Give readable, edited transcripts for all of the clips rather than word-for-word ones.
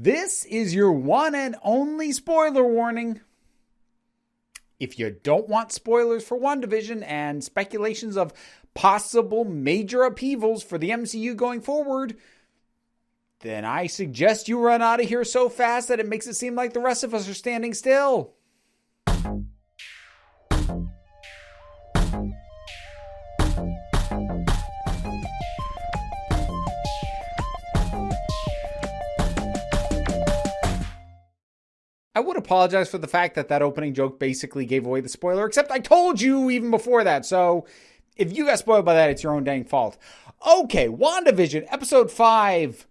This is your one and only spoiler warning. If you don't want spoilers for WandaVision and speculations of possible major upheavals for the MCU going forward, then I suggest you run out of here so fast that it makes it seem like the rest of us are standing still. I would apologize for the fact that opening joke basically gave away the spoiler, except I told you even before that, so if you got spoiled by that, it's your own dang fault. Okay, WandaVision, Episode 5.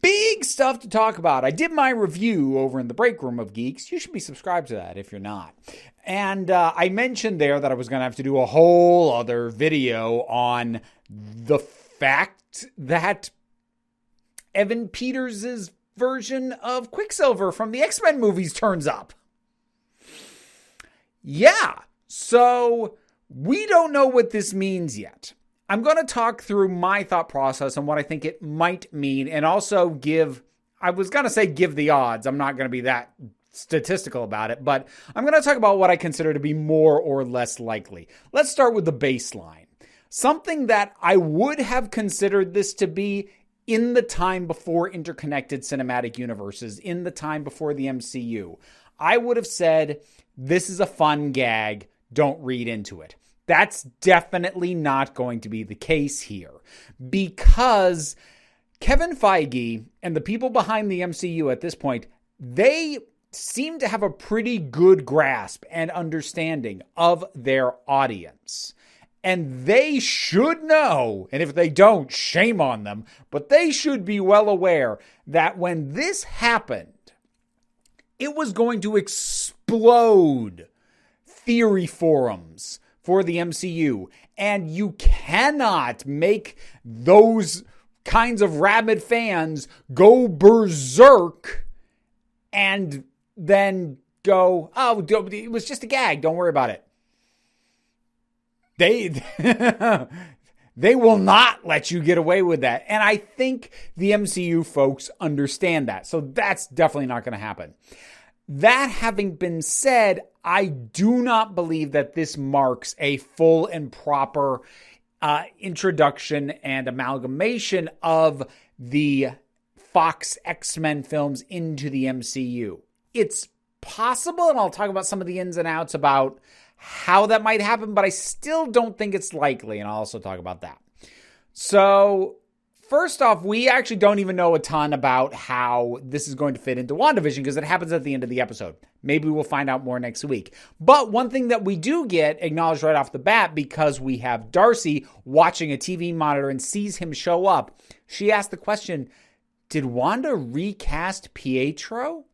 Big stuff to talk about. I did my review over in the break room of Geeks. You should be subscribed to that if you're not. And I mentioned there that I was going to have to do a whole other video on the fact that Evan Peters' version of Quicksilver from the X-Men movies turns up. Yeah, so we don't know what this means yet. I'm going to talk through my thought process and what I think it might mean, and also give the odds. I'm not going to be that statistical about it, but I'm going to talk about what I consider to be more or less likely. Let's start with the baseline. Something that I would have considered this to be in the time before interconnected cinematic universes, in the time before the MCU. I would have said, this is a fun gag, don't read into it. That's definitely not going to be the case here, because Kevin Feige and the people behind the MCU at this point, they seem to have a pretty good grasp and understanding of their audience. And they should know, and if they don't, shame on them, but they should be well aware that when this happened, it was going to explode theory forums for the MCU. And you cannot make those kinds of rabid fans go berserk and then go, oh, it was just a gag, don't worry about it. They will not let you get away with that. And I think the MCU folks understand that. So that's definitely not going to happen. That having been said, I do not believe that this marks a full and proper introduction and amalgamation of the Fox X-Men films into the MCU. It's possible, and I'll talk about some of the ins and outs about how that might happen, but I still don't think it's likely, and I'll also talk about that. So, first off, we actually don't even know a ton about how this is going to fit into WandaVision because it happens at the end of the episode. Maybe we'll find out more next week. But one thing that we do get acknowledged right off the bat, because we have Darcy watching a TV monitor and sees him show up, she asked the question, did Wanda recast Pietro?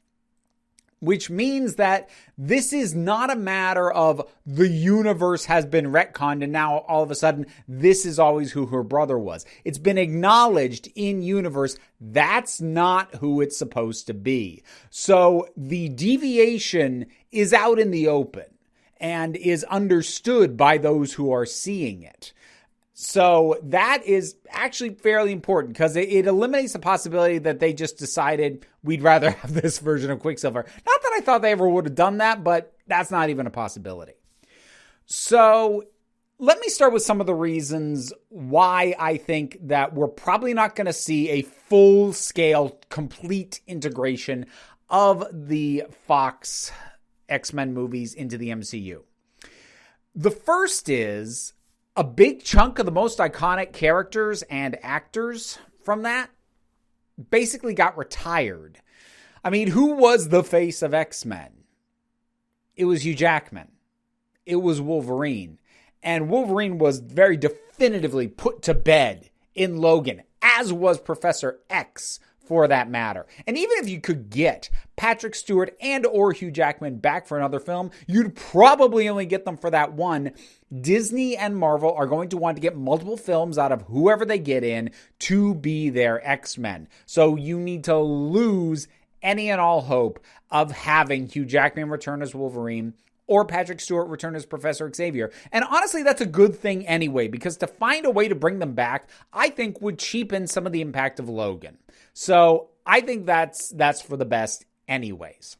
Which means that this is not a matter of the universe has been retconned and now all of a sudden this is always who her brother was. It's been acknowledged in universe that's not who it's supposed to be. So the deviation is out in the open and is understood by those who are seeing it. So that is actually fairly important because it eliminates the possibility that they just decided we'd rather have this version of Quicksilver. Not that I thought they ever would have done that, but that's not even a possibility. So let me start with some of the reasons why I think that we're probably not going to see a full-scale, complete integration of the Fox X-Men movies into the MCU. The first is a big chunk of the most iconic characters and actors from that basically got retired. I mean, who was the face of X-Men? It was Hugh Jackman. It was Wolverine. And Wolverine was very definitively put to bed in Logan, as was Professor X for that matter. And even if you could get Patrick Stewart and or Hugh Jackman back for another film, you'd probably only get them for that one. Disney and Marvel are going to want to get multiple films out of whoever they get in to be their X-Men. So you need to lose any and all hope of having Hugh Jackman return as Wolverine or Patrick Stewart return as Professor Xavier. And honestly, that's a good thing anyway, because to find a way to bring them back, I think would cheapen some of the impact of Logan. So I think that's for the best anyways.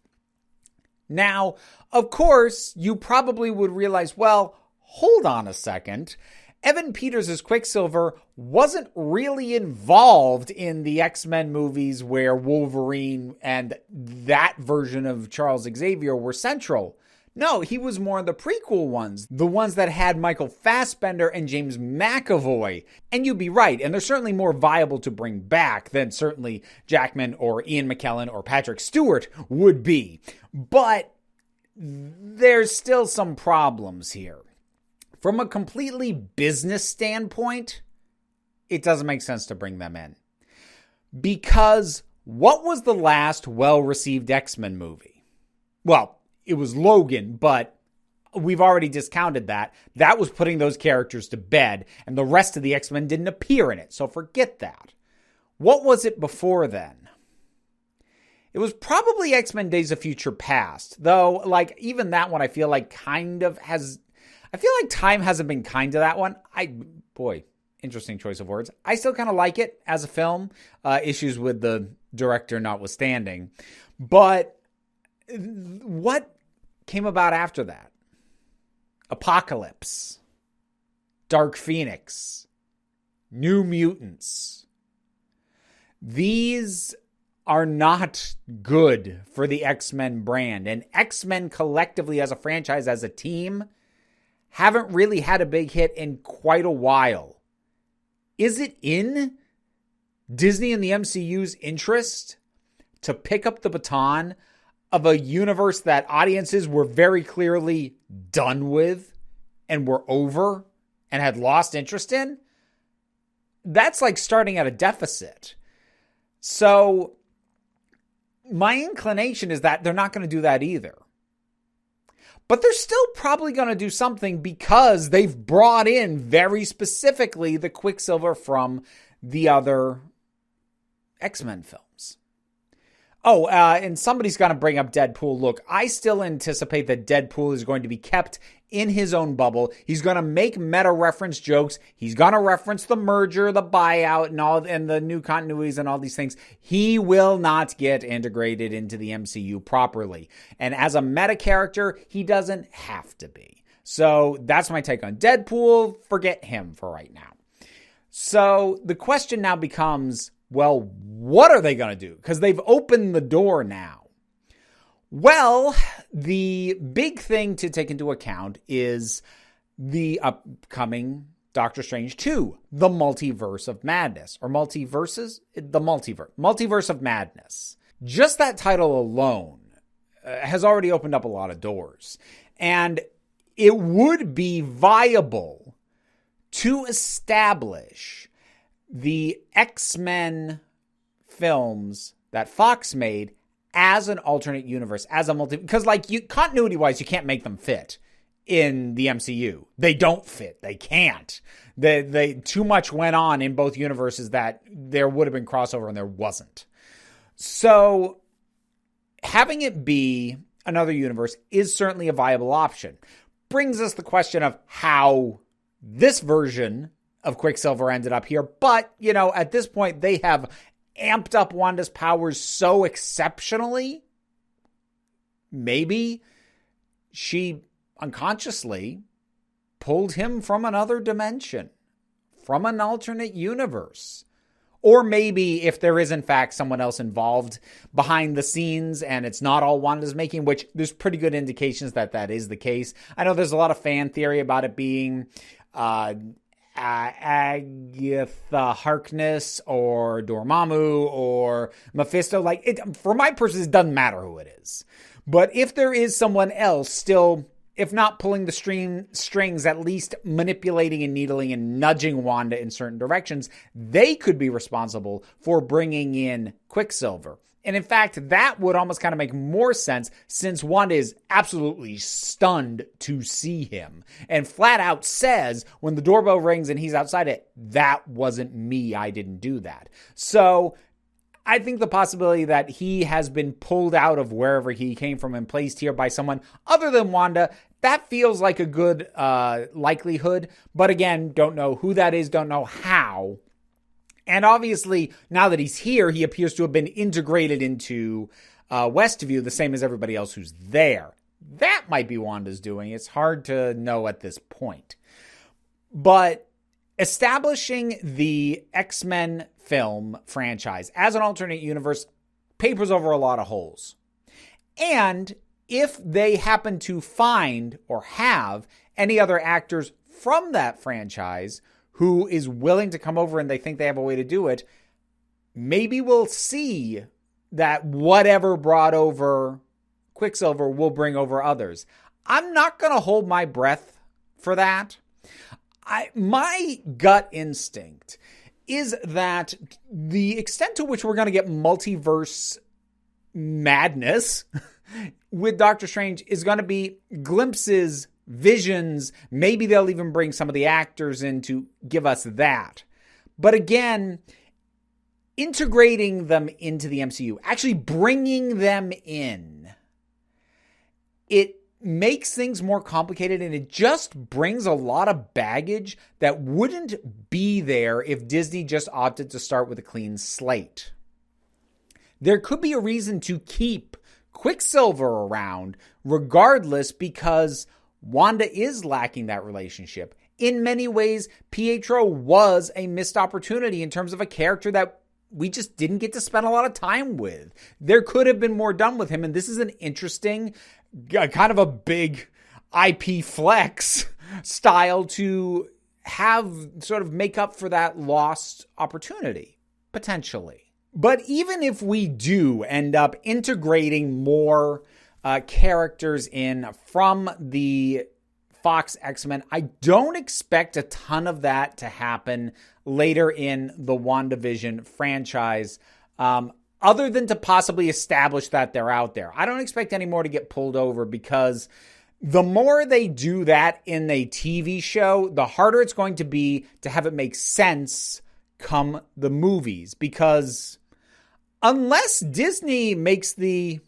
Now, of course, you probably would realize, well, hold on a second. Evan Peters as Quicksilver wasn't really involved in the X-Men movies where Wolverine and that version of Charles Xavier were central. No, he was more in the prequel ones, the ones that had Michael Fassbender and James McAvoy. And you'd be right, and they're certainly more viable to bring back than certainly Jackman or Ian McKellen or Patrick Stewart would be. But there's still some problems here. From a completely business standpoint, it doesn't make sense to bring them in. Because what was the last well-received X-Men movie? Well, it was Logan, but we've already discounted that. That was putting those characters to bed, and the rest of the X-Men didn't appear in it, so forget that. What was it before then? It was probably X-Men Days of Future Past, though, like, even that one I feel like kind of has... I feel like time hasn't been kind to that one. Boy, interesting choice of words. I still kind of like it as a film, issues with the director notwithstanding. But what came about after that? Apocalypse, Dark Phoenix, New Mutants. These are not good for the X-Men brand. And X-Men collectively as a franchise, as a team, haven't really had a big hit in quite a while. Is it in Disney and the MCU's interest to pick up the baton of a universe that audiences were very clearly done with and were over and had lost interest in? That's like starting at a deficit. So my inclination is that they're not going to do that either. But they're still probably going to do something because they've brought in very specifically the Quicksilver from the other X-Men films. Oh, and somebody's going to bring up Deadpool. Look, I still anticipate that Deadpool is going to be kept in his own bubble. He's going to make meta-reference jokes. He's going to reference the merger, the buyout, and the new continuities and all these things. He will not get integrated into the MCU properly. And as a meta character, he doesn't have to be. So that's my take on Deadpool. Forget him for right now. So the question now becomes, well, what are they going to do? Because they've opened the door now. Well, the big thing to take into account is the upcoming Doctor Strange 2, the Multiverse of Madness. Or multiverses? The multiverse. Multiverse of Madness. Just that title alone has already opened up a lot of doors. And it would be viable to establish the X-Men films that Fox made as an alternate universe, as a because continuity-wise, you can't make them fit in the MCU. They don't fit. They can't. They too much went on in both universes that there would have been crossover and there wasn't. So having it be another universe is certainly a viable option. Brings us the question of how this version of Quicksilver ended up here. But, at this point, they have amped up Wanda's powers so exceptionally. Maybe she unconsciously pulled him from another dimension, from an alternate universe. Or maybe if there is, in fact, someone else involved behind the scenes and it's not all Wanda's making, which there's pretty good indications that that is the case. I know there's a lot of fan theory about it being Agatha Harkness or Dormammu or Mephisto. For my purposes, it doesn't matter who it is. But if there is someone else still, if not pulling the strings, at least manipulating and needling and nudging Wanda in certain directions, they could be responsible for bringing in Quicksilver. And in fact, that would almost kind of make more sense since Wanda is absolutely stunned to see him and flat out says when the doorbell rings and he's outside it, that wasn't me. I didn't do that. So I think the possibility that he has been pulled out of wherever he came from and placed here by someone other than Wanda, that feels like a good likelihood. But again, don't know who that is, don't know how. And obviously, now that he's here, he appears to have been integrated into Westview, the same as everybody else who's there. That might be Wanda's doing. It's hard to know at this point. But establishing the X-Men film franchise as an alternate universe papers over a lot of holes. And if they happen to find or have any other actors from that franchise who is willing to come over and they think they have a way to do it, maybe we'll see that whatever brought over Quicksilver will bring over others. I'm not going to hold my breath for that. My gut instinct is that the extent to which we're going to get multiverse madness with Doctor Strange is going to be glimpses, visions. Maybe they'll even bring some of the actors in to give us that. But again, integrating them into the MCU, actually bringing them in, it makes things more complicated, and it just brings a lot of baggage that wouldn't be there if Disney just opted to start with a clean slate. There could be a reason to keep Quicksilver around regardless, because Wanda is lacking that relationship. In many ways, Pietro was a missed opportunity in terms of a character that we just didn't get to spend a lot of time with. There could have been more done with him, and this is an interesting, kind of a big IP flex style to have sort of make up for that lost opportunity, potentially. But even if we do end up integrating more characters in from the Fox X-Men, I don't expect a ton of that to happen later in the WandaVision franchise, other than to possibly establish that they're out there. I don't expect any more to get pulled over, because the more they do that in a TV show, the harder it's going to be to have it make sense come the movies. Because unless Disney makes the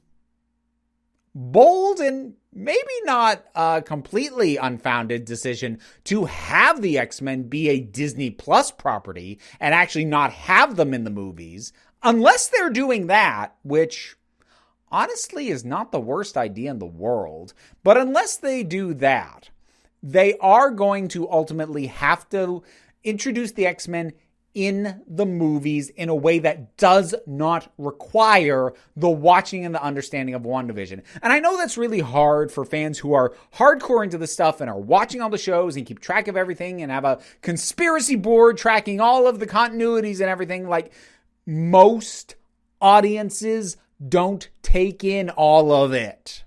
bold and maybe not completely unfounded decision to have the X-Men be a Disney Plus property and actually not have them in the movies, unless they're doing that, which honestly is not the worst idea in the world, but unless they do that, they are going to ultimately have to introduce the X-Men in the movies in a way that does not require the watching and the understanding of WandaVision. And I know that's really hard for fans who are hardcore into this stuff and are watching all the shows and keep track of everything and have a conspiracy board tracking all of the continuities and everything. Like, most audiences don't take in all of it.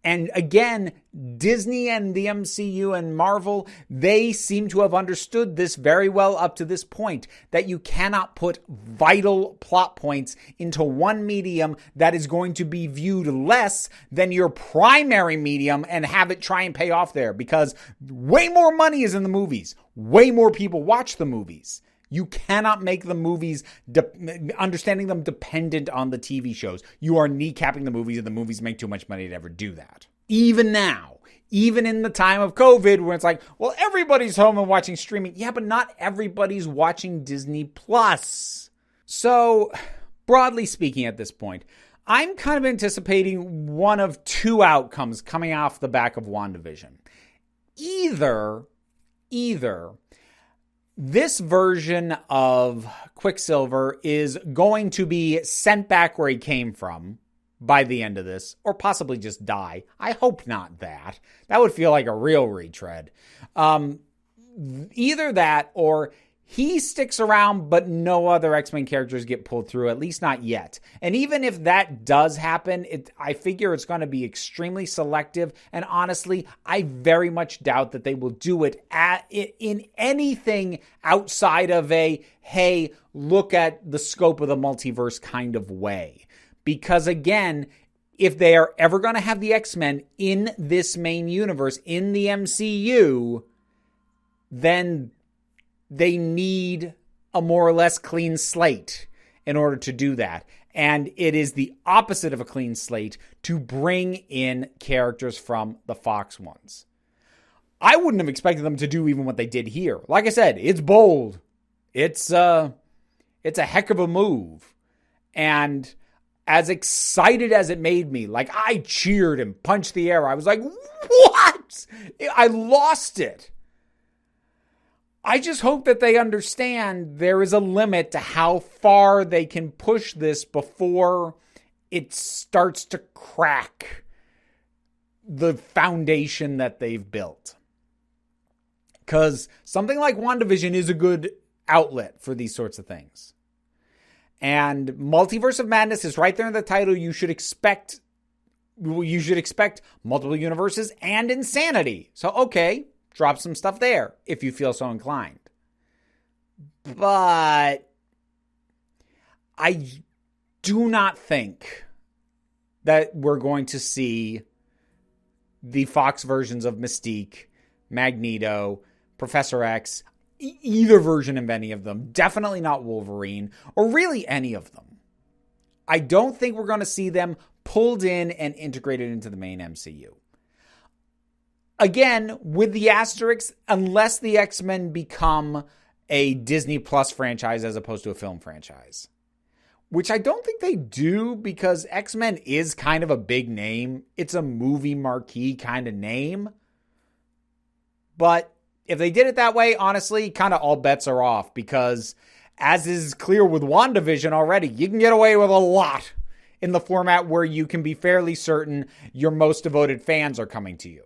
And again, Disney and the MCU and Marvel, they seem to have understood this very well up to this point, that you cannot put vital plot points into one medium that is going to be viewed less than your primary medium and have it try and pay off there, because way more money is in the movies. Way more people watch the movies. You cannot make the movies, understanding them, dependent on the TV shows. You are kneecapping the movies, and the movies make too much money to ever do that. Even now, even in the time of COVID, where it's like, well, everybody's home and watching streaming. Yeah, but not everybody's watching Disney Plus. So, broadly speaking at this point, I'm kind of anticipating one of two outcomes coming off the back of WandaVision. Either this version of Quicksilver is going to be sent back where he came from by the end of this, or possibly just die. I hope not that. That would feel like a real retread. Either that, or he sticks around, but no other X-Men characters get pulled through, at least not yet. And even if that does happen, I figure it's going to be extremely selective. And honestly, I very much doubt that they will do it in anything outside of a, hey, look at the scope of the multiverse kind of way. Because again, if they are ever going to have the X-Men in this main universe, in the MCU, then they need a more or less clean slate in order to do that. And it is the opposite of a clean slate to bring in characters from the Fox ones. I wouldn't have expected them to do even what they did here. Like I said, it's bold. It's a heck of a move. And as excited as it made me, like I cheered and punched the air. I was like, what? I lost it. I just hope that they understand there is a limit to how far they can push this before it starts to crack the foundation that they've built. Because something like WandaVision is a good outlet for these sorts of things. And Multiverse of Madness is right there in the title. You should expect multiple universes and insanity. So, okay, drop some stuff there if you feel so inclined. But I do not think that we're going to see the Fox versions of Mystique, Magneto, Professor X, either version of any of them. Definitely not Wolverine, or really any of them. I don't think we're going to see them pulled in and integrated into the main MCU. Again, with the asterisk, unless the X-Men become a Disney Plus franchise as opposed to a film franchise. Which I don't think they do, because X-Men is kind of a big name. It's a movie marquee kind of name. But if they did it that way, honestly, kind of all bets are off, because as is clear with WandaVision already, you can get away with a lot in the format where you can be fairly certain your most devoted fans are coming to you.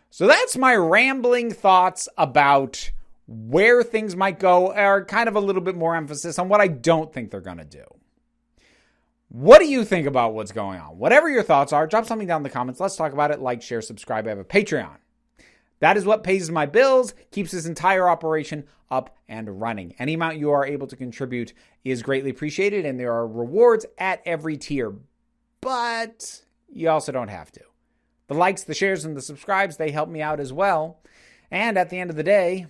So that's my rambling thoughts about where things might go, or kind of a little bit more emphasis on what I don't think they're going to do. What do you think about what's going on? Whatever your thoughts are, drop something down in the comments. Let's talk about it. Like, share, subscribe. I have a Patreon. That is what pays my bills, keeps this entire operation up and running. Any amount you are able to contribute is greatly appreciated, and there are rewards at every tier. But you also don't have to. The likes, the shares, and the subscribes, they help me out as well. And at the end of the day,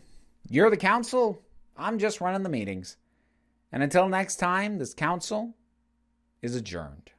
you're the council. I'm just running the meetings. And until next time, this council is adjourned.